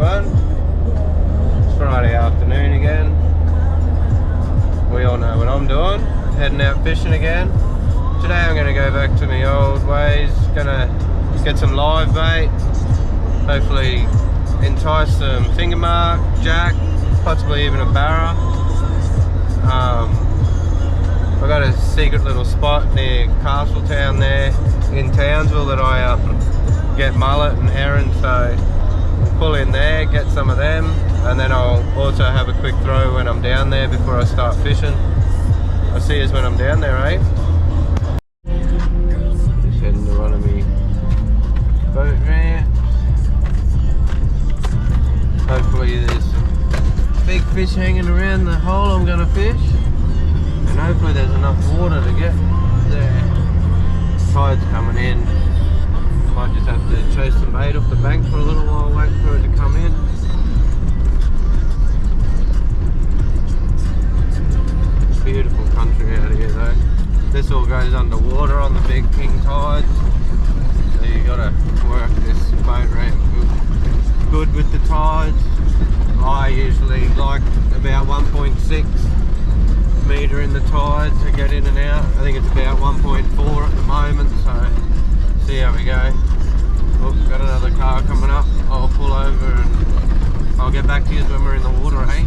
everyone. It's Friday afternoon again. We all know what I'm doing. Heading out fishing again. Today I'm going to go back to my old ways. Gonna get some live bait. Hopefully entice some finger mark, jack, possibly even a barra. I got a secret little spot near Castletown there in Townsville that I get mullet and herring, so we'll pull in there, get some of them, and then I'll also have a quick throw when I'm down there before I start fishing. I'll see you when I'm down there, eh? Just heading to one of me boat ramps. Hopefully there's some big fish hanging around the hole I'm gonna fish, and hopefully there's enough water to get there. Tide's coming in. Might just have to chase some bait off the bank for a little while, wait for it to come in. Beautiful country out here though. This all goes underwater on the big king tides, so you gotta work this boat ramp good with the tides. I usually like about 1.6 metre in the tide to get in and out. I think it's about 1.4 at the moment, so see how we go. Oh, got another car coming up. I'll pull over and I'll get back to you when we're in the water, eh?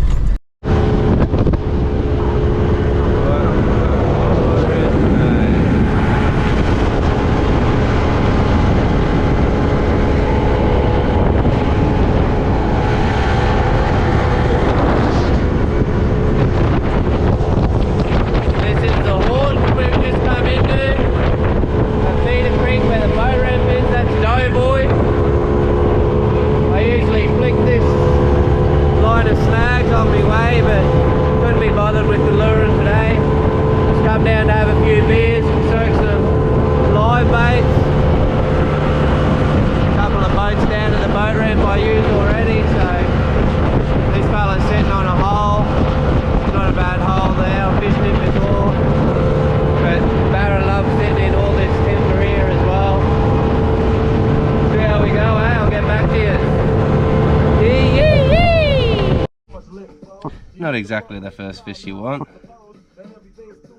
Not exactly the first fish you want.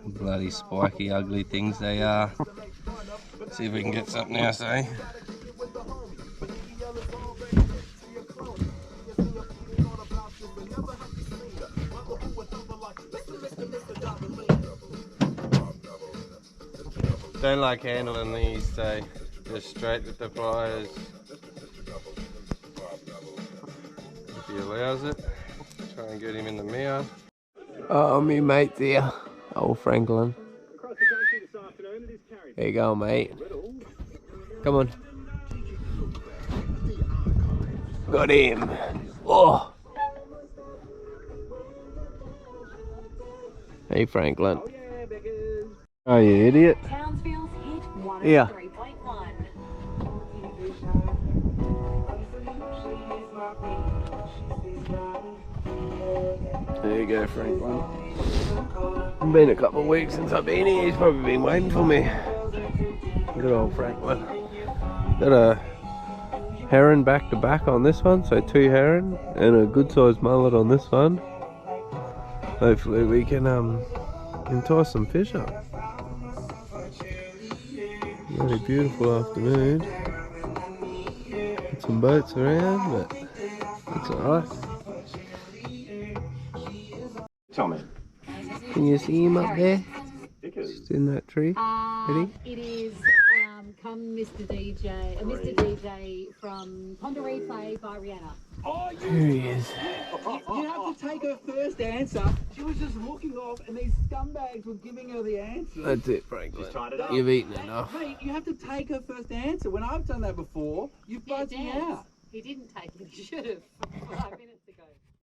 Bloody spiky, ugly things they are. See if we can get something else, eh? Don't like handling these, so just straight with the pliers if he allows it. Try and get him in the mirror. Oh, me mate there. Old Franklin. There you go, mate. Come on. Got him. Oh. Hey, Franklin. Oh, you idiot. Yeah. There you go, Franklin. It's been a couple of weeks since I've been here. He's probably been waiting for me. Good old Franklin. Got a herring back to back on this one, so 2 herring, and a good sized mullet on this one. Hopefully we can entice some fish up. Really beautiful afternoon. Got some boats around, but it's alright. Tommy. Can you see him up there? Just in that tree. Ready? It is come Mr. DJ, Mr. DJ from Ponderay Play by Rihanna. Oh, Here he is. You have to take her first answer. She was just looking off and these scumbags were giving her the answer. That's it, Franklin. You've eaten enough. Mate, you have to take her first answer. When I've done that before, you've buzzed me out. He didn't take it. He should have 5 minutes ago.